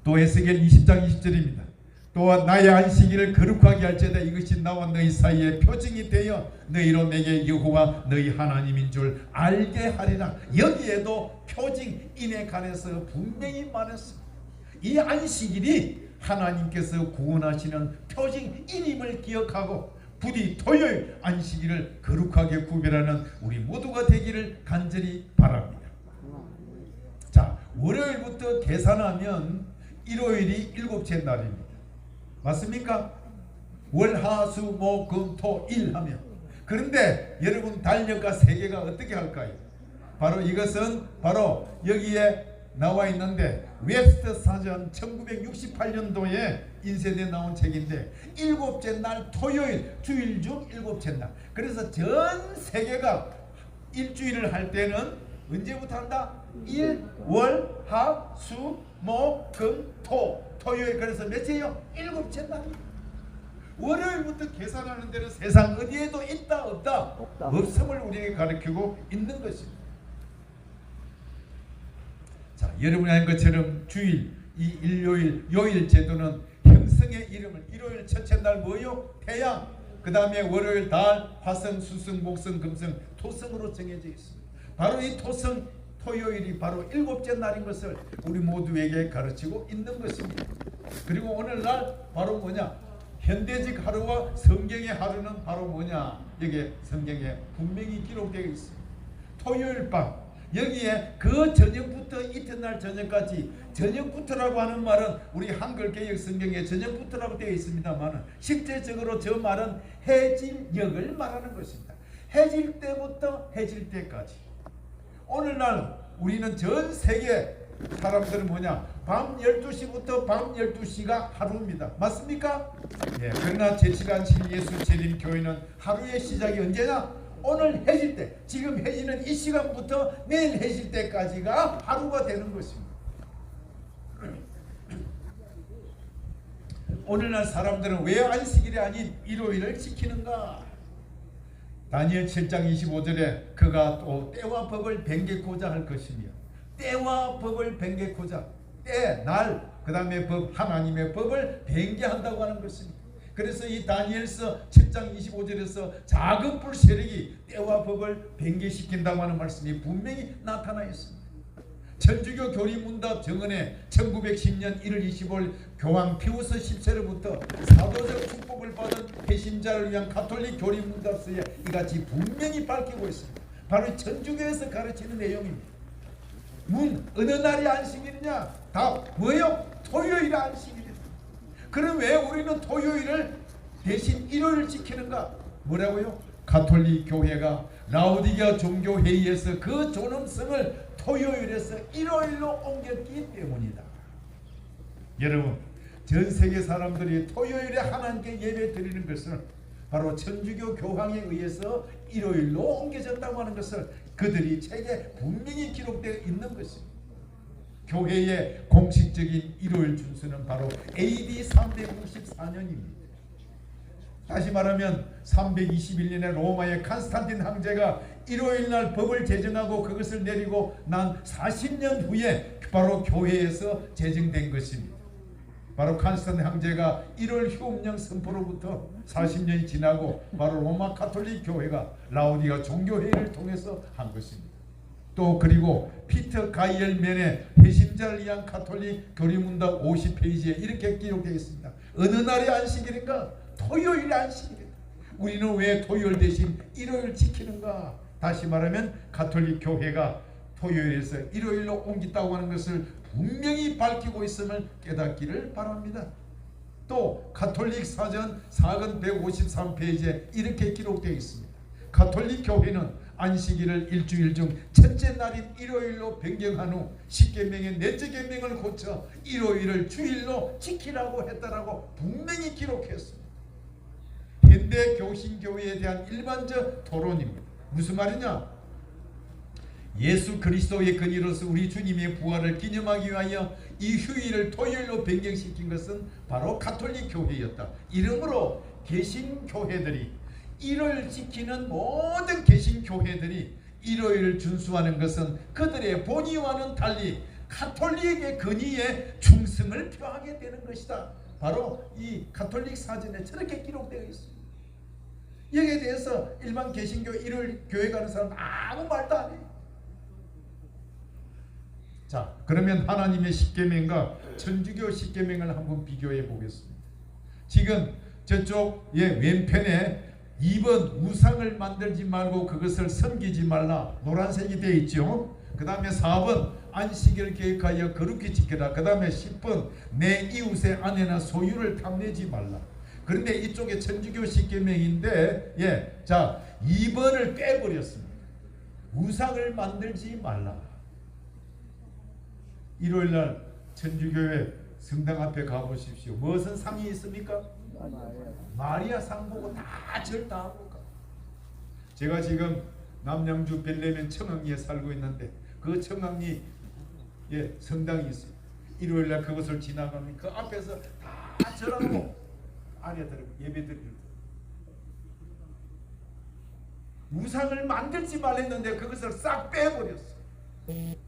또 에스겔 20장 20절입니다. 또한 나의 안식일을 거룩하게 할지어다. 이것이 나와 너희 사이에 표징이 되어 너희로 내게 여호와 너희 하나님인 줄 알게 하리라. 여기에도 표징인에 관해서 분명히 말했습니다. 이 안식일이 하나님께서 구원하시는 표징인임을 기억하고 부디 토요일 안식일을 거룩하게 구별하는 우리 모두가 되기를 간절히 바랍니다. 자, 월요일부터 계산하면 일요일이 7째 날입니다. 맞습니까? 월, 화, 수, 목, 금, 토, 일 하면. 그런데 여러분 달력과 세계가 어떻게 할까요? 바로 이것은 바로 여기에 나와 있는데 웹스터 사전 1968년도에 인쇄돼 나온 책인데 7째 날 토요일, 주일 중 7째 날. 그래서 전 세계가 일주일을 할 때는 언제부터 한다? 일, 월, 하, 수, 목, 금, 토. 토요일. 그래서 몇째요? 7째 날. 월요일부터 계산하는 데는 세상 어디에도 있다 없다 없다. 없음을 우리에게 가르치고 있는 것입니다. 자, 여러분이 한 것처럼 주일, 이 일요일, 요일 제도는 형성의 이름을 일요일 첫째 날 뭐요? 태양, 그 다음에 월요일 달, 화성, 수성, 목성, 금성, 토성으로 정해져 있습니다. 바로 이 토성, 토요일이 바로 일곱째 날인 것을 우리 모두에게 가르치고 있는 것입니다. 그리고 오늘날 바로 뭐냐? 현대적 하루와 성경의 하루는 바로 뭐냐? 여기에 성경에 분명히 기록되어 있습니다. 토요일 밤, 여기에 그 저녁부터 이튿날 저녁까지, 저녁부터라고 하는 말은 우리 한글 개역 성경에 저녁부터라고 되어 있습니다만 실제적으로 저 말은 해질녘을 말하는 것입니다. 해질 때부터 해질 때까지. 오늘날 우리는 전 세계 사람들은 뭐냐? 밤 12시부터 밤 12시가 하루입니다. 맞습니까? 예, 그러나 제7안식 예수 재림 교회는 하루의 시작이 언제냐? 오늘 해질 때, 지금 해지는 이 시간부터 내일 해질 때까지가 하루가 되는 것입니다. 오늘날 사람들은 왜 안식일이 아닌 일요일을 지키는가? 다니엘 7장 25절에 그가 또 때와 법을 변개코자 할 것이며, 때와 법을 변개코자, 때, 날, 그 다음에 법, 하나님의 법을 변개한다고 하는 것입니다. 그래서 이 다니엘서 7장 25절에서 작은 불 세력이 때와 법을 변개시킨다고 하는 말씀이 분명히 나타나 있습니다. 천주교 교리문답 정언에 1910년 1월 25일 교황 피우스 10세로부터 사도적 축복을 받은 배신자를 위한 가톨릭 교리문답서에 이같이 분명히 밝히고 있습니다. 바로 천주교에서 가르치는 내용입니다. 어느 날이 안식일이냐? 답 뭐예요? 토요일 안식일이다. 그럼 왜 우리는 토요일을 대신 일요일을 지키는가? 뭐라고요? 가톨릭 교회가 라오디게아 종교회의에서 그 존엄성을 토요일에서 일요일로 옮겼기 때문이다. 여러분, 전 세계 사람들이 토요일에 하나님께 예배 드리는 것은 바로 천주교 교황에 의해서 일요일로 옮겨졌다고 하는 것을 그들이 책에 분명히 기록되어 있는 것입니다. 교회의 공식적인 일요일 준수는 바로 AD 364년입니다. 다시 말하면 321년에 로마의 칸스탄틴 황제가 일요일날 법을 제정하고 그것을 내리고 난 40년 후에 바로 교회에서 제정된 것입니다. 바로 칸스탄틴 황제가 1월 휴업령 선포로부터 40년이 지나고 바로 로마 가톨릭 교회가 라오디게아 종교회의를 통해서 한 것입니다. 또 그리고 피터 가이엘맨의 회심자를 위한 가톨릭 교리문답 50페이지에 이렇게 기록되어 있습니다. 어느 날이 안식일인가? 토요일 안식일이다. 우리는 왜 토요일 대신 일요일 지키는가? 다시 말하면 가톨릭 교회가 토요일에서 일요일로 옮겼다고 하는 것을 분명히 밝히고 있음을 깨닫기를 바랍니다. 또 가톨릭 사전 4권 153페이지에 이렇게 기록되어 있습니다. 가톨릭 교회는 안식일을 일주일 중 첫째 날인 일요일로 변경한 후 십계명의 넷째 계명을 고쳐 일요일을 주일로 지키라고 했다라고 분명히 기록했습니다. 현대 교신교회에 대한 일반적 토론입니다. 무슨 말이냐? 예수 그리스도의 근위로서 우리 주님의 부활을 기념하기 위하여 이 휴일을 토요일로 변경시킨 것은 바로 가톨릭 교회였다. 이러므로 개신교회들이 일요일 지키는 모든 개신교회들이 일요일을 준수하는 것은 그들의 본의와는 달리 가톨릭의 근위에 충성을 표하게 되는 것이다. 바로 이 가톨릭 사전에 저렇게 기록되어 있습니다. 여기에 대해서 일반 개신교 일요일 교회 가는 사람 아무 말도 안 해요. 자, 그러면 하나님의 십계명과 천주교 십계명을 한번 비교해 보겠습니다. 지금 저쪽의 왼편에 2번 우상을 만들지 말고 그것을 섬기지 말라 노란색이 되어 있죠. 그 다음에 4번 안식일 계획하여 거룩히 지켜라. 그 다음에 10번 내 이웃의 아내나 소유를 탐내지 말라. 그런데 이쪽에 천주교 십계명인데 자 2번을 빼버렸습니다. 우상을 만들지 말라. 일요일날 천주교회 성당 앞에 가보십시오. 무슨 상이 있습니까? 마리아 상 보고 다 절다하고 가. 제가 지금 남양주 벨레면 청학리에 살고 있는데 그 청학리 성당이 있어요. 일요일날 그것을 지나가면 그 앞에서 다 절하고 안에 들어가 예배드리는 거예요. 우상을 만들지 말랬는데 그것을 싹 빼버렸어.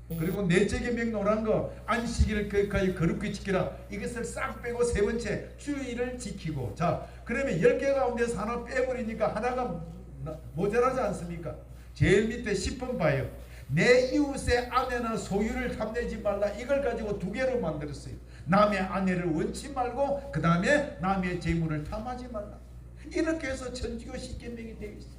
그리고 넷째 계명 노란 거 안식일을 거룩하게 거룩히 지키라, 이것을 싹 빼고 세 번째 주일을 지키고. 자, 그러면 10개 가운데서 하나 빼버리니까 하나가 모자라지 않습니까? 제일 밑에 10번 봐요. 내 이웃의 아내나 소유를 탐내지 말라, 이걸 가지고 2개로 만들었어요. 남의 아내를 원치 말고 그 다음에 남의 재물을 탐하지 말라. 이렇게 해서 천주교 10계명이 되어 있어요.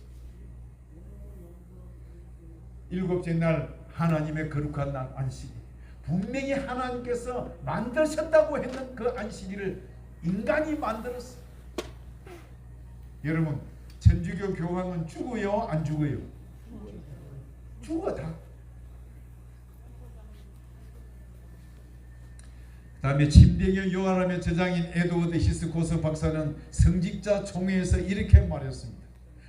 7째 날 하나님의 거룩한 날 안식일, 분명히 하나님께서 만드셨다고 했는 그 안식일을 인간이 만들었어요. 여러분, 천주교 교황은 죽어요, 안 죽어요? 죽어 다. 그 다음에 침대교 요한함의 저장인 에드워드 히스코스 박사는 성직자 총회에서 이렇게 말했습니다.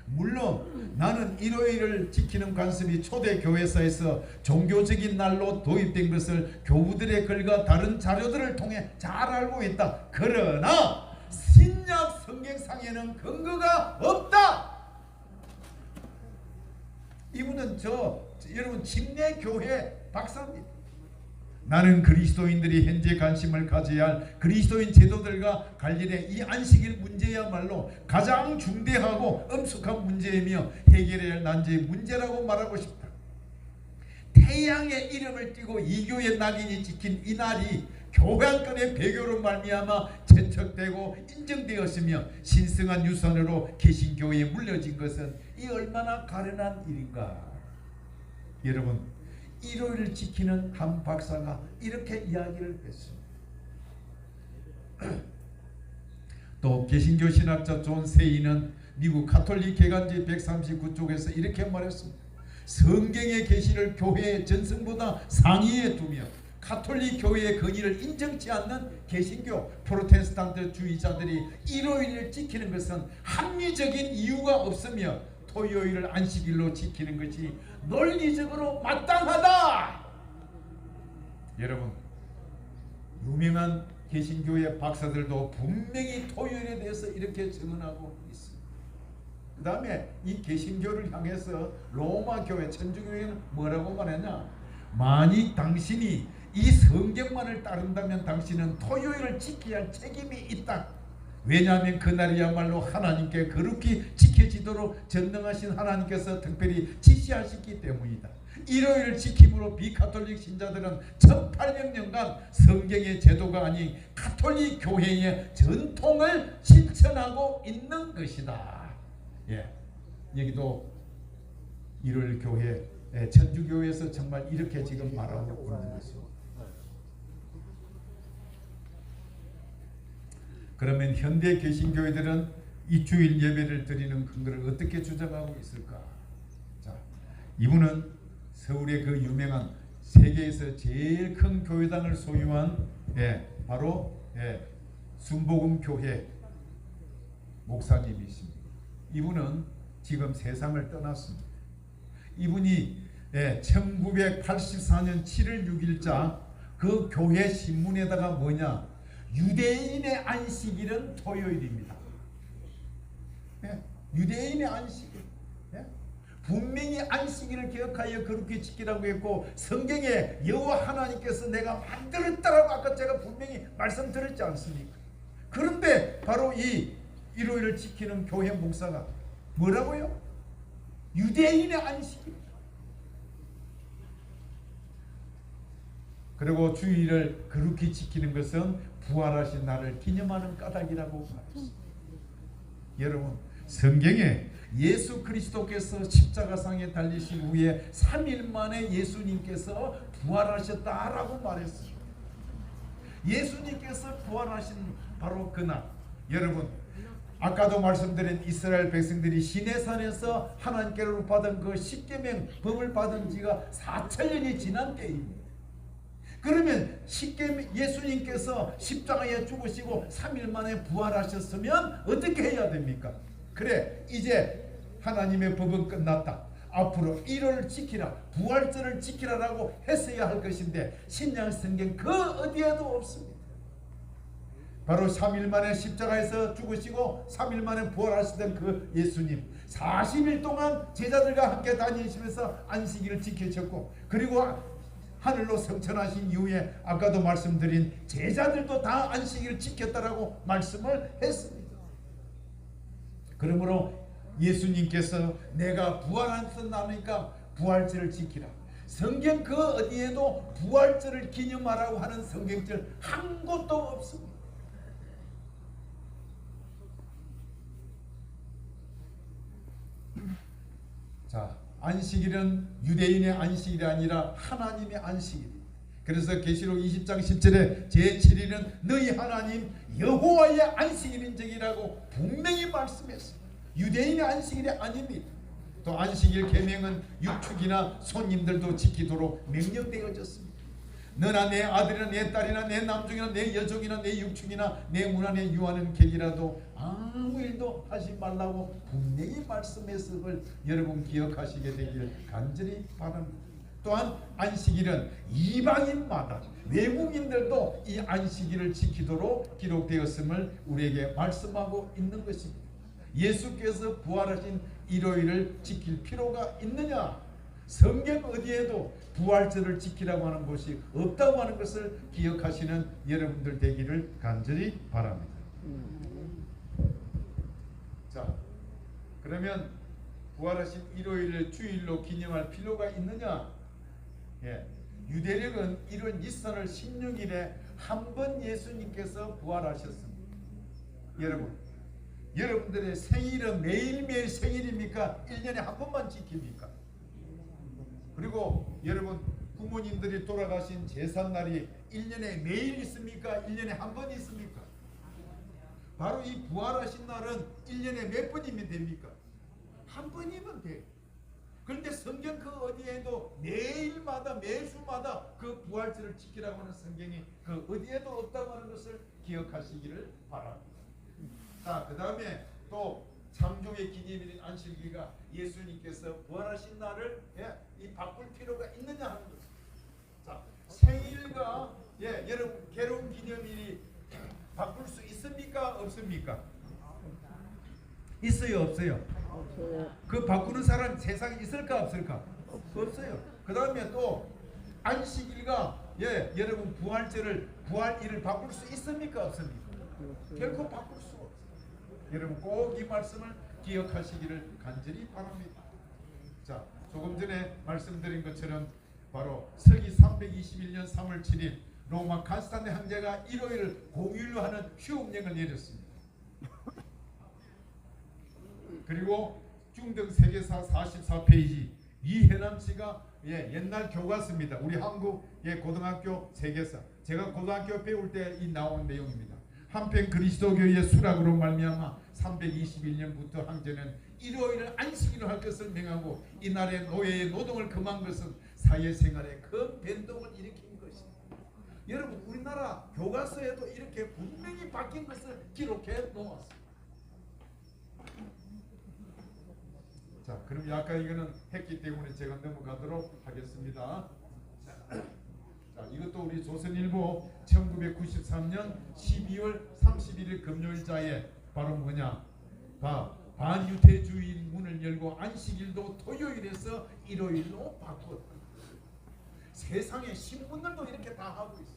물론 나는 일요일을 지키는 관습이 초대 교회사에서 종교적인 날로 도입된 것을 교부들의 글과 다른 자료들을 통해 잘 알고 있다. 그러나 신약 성경상에는 근거가 없다. 이분은 여러분 침례교회 박사입니다. 나는 그리스도인들이 현재 관심을 가져야 할 그리스도인 제도들과 관련해 이 안식일 문제야말로 가장 중대하고 엄숙한 문제이며 해결해야 할 난제의 문제라고 말하고 싶다. 태양의 이름을 띠고 이교의 낙인이 찍힌 이 날이 교황권의 배교로 말미암아 채척되고 인정되었으며 신성한 유산으로 개신교에 물려진 것은 이 얼마나 가련한 일인가. 여러분, 일요일을 지키는 한 박사가 이렇게 이야기를 했습니다. 또 개신교 신학자 존 세이는 미국 가톨릭 개간지 139쪽에서 이렇게 말했습니다. 성경의 계시를 교회의 전승보다 상위에 두며 가톨릭 교회의 권위를 인정치 않는 개신교 프로테스탄트 주의자들이 일요일을 지키는 것은 합리적인 이유가 없으며 토요일을 안식일로 지키는 것이 논리적으로 마땅하다. 여러분, 유명한 개신교의 박사들도 분명히 토요일에 대해서 이렇게 증언하고 있습니다. 그 다음에 이 개신교를 향해서 로마 교회 천주교회는 뭐라고 말했냐? 만일 당신이 이 성경만을 따른다면 당신은 토요일을 지켜야 할 책임이 있다. 왜냐하면 그날이야말로 하나님께 거룩히 지켜지도록 전능하신 하나님께서 특별히 지시하셨기 때문이다. 일요일을 지킴으로 비카톨릭 신자들은 1800년간 성경의 제도가 아닌 가톨릭 교회의 전통을 실천하고 있는 것이다. 예, 여기도 일요일 교회, 천주교회에서 정말 이렇게 지금 말하고 있는 것입니다. 그러면 현대 개신교회들은 이 주일 예배를 드리는 근거를 어떻게 주장하고 있을까? 자, 이분은 서울의 그 유명한 세계에서 제일 큰 교회당을 소유한 바로 순복음 교회 목사님이십니다. 이분은 지금 세상을 떠났습니다. 이분이 1984년 7월 6일자 그 교회 신문에다가 뭐냐? 유대인의 안식일은 토요일입니다. 유대인의 안식일. 분명히 안식일을 기억하여 그렇게 지키라고 했고 성경에 여호와 하나님께서 내가 만들었다라고 아까 제가 분명히 말씀드렸지 않습니까? 그런데 바로 이 일요일을 지키는 교회 목사가 뭐라고요? 유대인의 안식일. 그리고 주일을 그렇게 지키는 것은 부활하신 날을 기념하는 까닭이라고 말했습니다. 여러분, 성경에 예수 그리스도께서 십자가상에 달리신 후에 3일 만에 예수님께서 부활하셨다라고 말했어요. 예수님께서 부활하신 바로 그날, 여러분, 아까도 말씀드린 이스라엘 백성들이 시내산에서 하나님께로 받은 그 십계명 법을 받은 지가 4000년이 지난 때입니다. 그러면 예수님께서 십자가에 죽으시고 3일 만에 부활하셨으면 어떻게 해야 됩니까? 그래, 이제 하나님의 법은 끝났다. 앞으로 일요일을 지키라, 부활절을 지키라라고 했어야 할 것인데 신약 성경 그 어디에도 없습니다. 바로 3일 만에 십자가에서 죽으시고 3일 만에 부활하시던 그 예수님, 40일 동안 제자들과 함께 다니시면서 안식일을 지키셨고, 그리고 하늘로 승천하신 이후에 아까도 말씀드린 제자들도 다 안식일을 지켰다라고 말씀을 했습니다. 그러므로 예수님께서 내가 부활하셨나니까 부활절을 지키라. 성경 그 어디에도 부활절을 기념하라고 하는 성경절 한 곳도 없습니다. 자, 안식일은 유대인의 안식일이 아니라 하나님의 안식일입니다. 그래서 계시록 20장 10절에 제7일은 너희 하나님 여호와의 안식일인적이라고 분명히 말씀했습니다. 유대인의 안식일이 아닙니다. 또 안식일 계명은 육축이나 손님들도 지키도록 명령되어졌습니다. 너나 내 아들이나 내 딸이나 내 남종이나 내 여종이나 내 육축이나 내 문 안에 유하는 객이라도 아무 일도 하지 말라고 분명히 말씀해서 그걸 여러분 기억하시게 되길 간절히 바랍니다. 또한 안식일은 이방인마다 외국인들도 이 안식일을 지키도록 기록되었음을 우리에게 말씀하고 있는 것입니다. 예수께서 부활하신 일요일을 지킬 필요가 있느냐? 성경 어디에도 부활절을 지키라고 하는 것이 없다고 하는 것을 기억하시는 여러분들 되기를 간절히 바랍니다. 자, 그러면 부활하신 일요일을 주일로 기념할 필요가 있느냐? 유대력은 1월 24일 16일에 한 번 예수님께서 부활하셨습니다. 여러분들의 생일은 매일매일 생일입니까? 1년에 한 번만 지킵니까? 그리고 여러분 부모님들이 돌아가신 제삿날이 1년에 매일 있습니까? 1년에 한 번 있습니까? 바로 이 부활하신 날은 1년에 몇 번이면 됩니까? 한 번이면 돼요. 그런데 성경 그 어디에도 매일마다 매주마다 그 부활절을 지키라고 하는 성경이 그 어디에도 없다고 하는 것을 기억하시기를 바랍니다. 자, 그 다음에 또 창조의 기념일인 안식일가 예수님께서 부활하신 날을 이 바꿀 필요가 있느냐 하는 것. 자, 생일과 여러분 결혼 기념일이 바꿀 수 있습니까? 없습니까? 있어요, 없어요? 그 바꾸는 사람 세상에 있을까 없을까? 없어요. 그 다음에 또 안식일과 여러분 부활일을 바꿀 수 있습니까? 없습니까? 결코 바꿀 수 없어요. 여러분 꼭 이 말씀을 기억하시기를 간절히 바랍니다. 자, 조금 전에 말씀드린 것처럼 바로 서기 321년 3월 7일 로마 칸스탄데 황제가 일요일을 공휴일로 하는 휴업령을 내렸습니다. 그리고 중등 세계사 44페이지 이해남 씨가 옛날 교과서입니다. 우리 한국 고등학교 세계사. 제가 고등학교 배울 때 이 나온 내용입니다. 한편 그리스도교의 수락으로 말미암아 321년부터 황제는 일요일을 안식일로 할 것을 명하고 이날에 노예의 노동을 금한 것은 사회생활에 큰 변동을 일으킨 것입니다. 여러분 우리나라 교과서에도 이렇게 분명히 바뀐 것을 기록해 놓았습니다. 자, 그럼 아까 이거는 했기 때문에 제가 넘어가도록 하겠습니다. 자, 이것도 우리 조선일보 1993년 12월 31일 금요일자에 바로 뭐냐? 반유태주의 문을 열고 안식일도 토요일에서 일요일로 바꿨다. 세상에 신문들도 이렇게 다 하고 있어.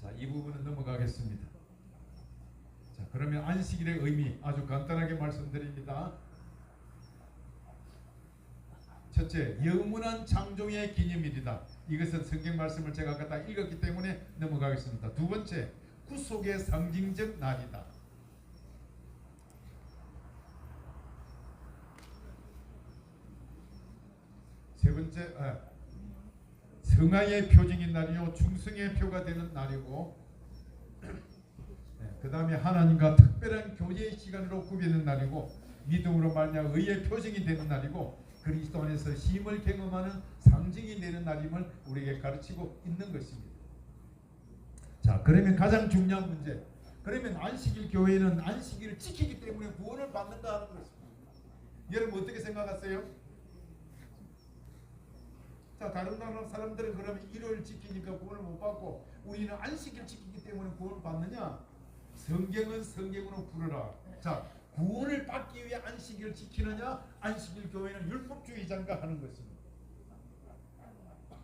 자, 이 부분은 넘어가겠습니다. 자, 그러면 안식일의 의미 아주 간단하게 말씀드립니다. 첫째, 영원한 창조의 기념일이다. 이것은 성경 말씀을 제가 아까 다 읽었기 때문에 넘어가겠습니다. 두 번째, 구속의 상징적 날이다. 세 번째, 성화의 표징인 날이요 충성의 표가 되는 날이고, 그 다음에 하나님과 특별한 교제의 시간으로 구별된 날이고, 믿음으로 말미암아 의의 표징이 되는 날이고, 그리스도 안에서 힘을 경험하는 상징이 되는 날임을 우리에게 가르치고 있는 것입니다. 자, 그러면 가장 중요한 문제, 그러면 안식일 교회는 안식일을 지키기 때문에 구원을 받는다 하는 것입니다. 여러분 어떻게 생각하세요? 자, 다른 나라 사람들은 그러면 일요일 지키니까 구원을 못 받고 우리는 안식일 지키기 때문에 구원을 받느냐? 성경은 성경으로 부르라. 자, 구원을 받기 위해 안식일을 지키느냐? 안식일 교회는 율법주의자인가 하는 것입니다.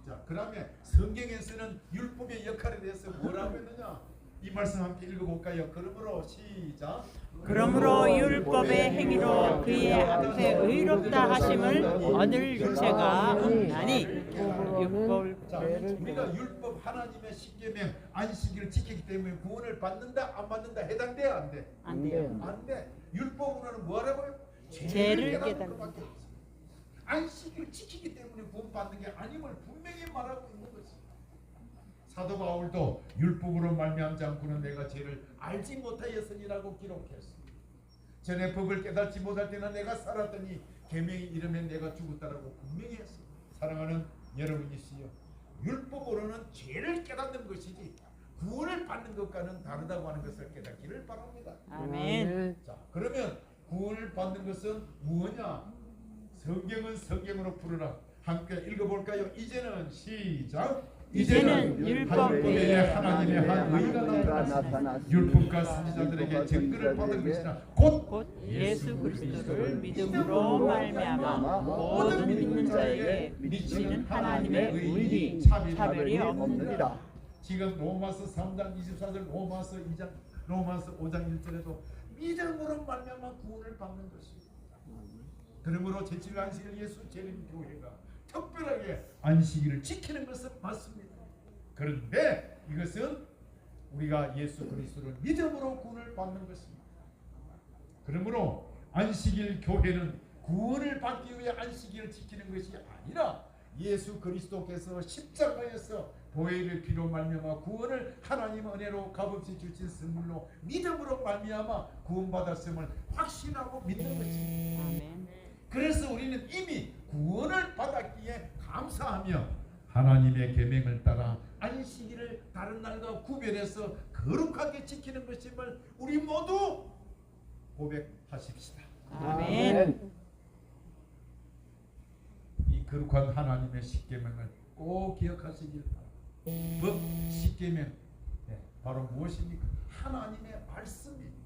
자, 그러면 성경에서는 율법의 역할에 대해서 뭐라고 했느냐? 이 말씀 함께 읽어볼까요? 그러므로 시작. 그러므로 율법의 행위로 그의 앞에 의롭다 하심을 얻을 유체가 없나니 율법 자, 우리가 율법 하나님의 십계명 안식일을 지키기 때문에 구원을 받는다 안 받는다 해당돼야 안 돼? 안 돼요. 안 돼. 율법으로는 뭐라고요? 죄를 깨닫는 깨닫는 것밖에 없어. 안식일을 지키기 때문에 구원 받는 게 아님을 분명히 말하고 있는 것이. 사도 바울도 율법으로 말미암지 않고는 내가 죄를 알지 못하였으니라고 기록했어. 전에 법을 깨닫지 못할 때는 내가 살았더니 계명이 이르면 내가 죽었다라고 분명히 했어. 사랑하는 여러분이시여, 율법으로는 죄를 깨닫는 것이지 구원을 받는 것과는 다르다고 하는 것을 깨닫기를 바랍니다. 아멘. 자, 그러면 구원을 받는 것은 무엇이냐? 성경은 성경으로 부르라. 함께 읽어볼까요? 이제는 시작. 이제는 율법 외에 하나님의 한 의가 나타났으니 율법과 선지자들에게 증거를 받은 것이나 곧 예수 그리스도를 믿음으로 말미암아 모든 믿는 자에게 미치는 하나님의 의리 차별이 없느니라. 지금 로마서 3장 24절, 로마서 2장, 로마서 5장 1절에도 믿음으로 말미암아 구원을 받는 것입니다. 그러므로 제7일 안식일 예수 재림 교회가 특별하게 안식일을 지키는 것은 맞습니다. 그런데 이것은 우리가 예수 그리스도를 믿음으로 구원을 받는 것입니다. 그러므로 안식일 교회는 구원을 받기 위해 안식일을 지키는 것이 아니라 예수 그리스도께서 십자가에서 보혈의 피로 말미암아 구원을 하나님 은혜로 값없이 주신 선물로 믿음으로 말미암아 구원받았음을 확신하고 믿는 것입니다. 아멘. 그래서 우리는 이미 구원을 받았기에 감사하며 하나님의 계명을 따라 안식일을 다른 날과 구별해서 거룩하게 지키는 것임을 우리 모두 고백하십시다. 아멘. 이 거룩한 하나님의 십계명을 꼭 기억하시길 바랍니다. 법 십계명, 바로 무엇입니까? 하나님의 말씀입니다.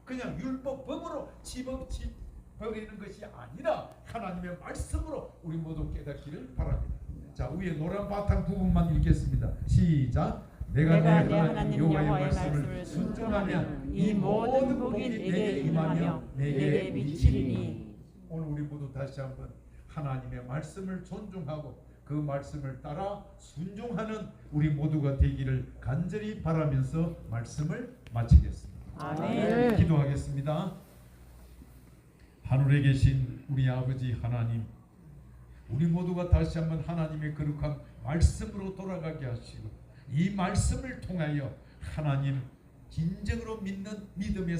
그냥 율법 법으로 버리는 것이 아니라 하나님의 말씀으로 우리 모두 깨닫기를 바랍니다. 자, 위에 노란 바탕 부분만 읽겠습니다. 시작. 내가 내 하나님 여호와의 말씀을 순종하면 이 모든 복이 내게 임하며 내게 미치리니. 오늘 우리 모두 다시 한번 하나님의 말씀을 존중하고 그 말씀을 따라 순종하는 우리 모두가 되기를 간절히 바라면서 말씀을 마치겠습니다. 아멘. 기도하겠습니다. 하늘에 계신 우리 아버지 하나님, 우리 모두가 다시 한번 하나님의 거룩한 말씀으로 돌아가게 하시고 이 말씀을 통하여 하나님 진정으로 믿는 믿음의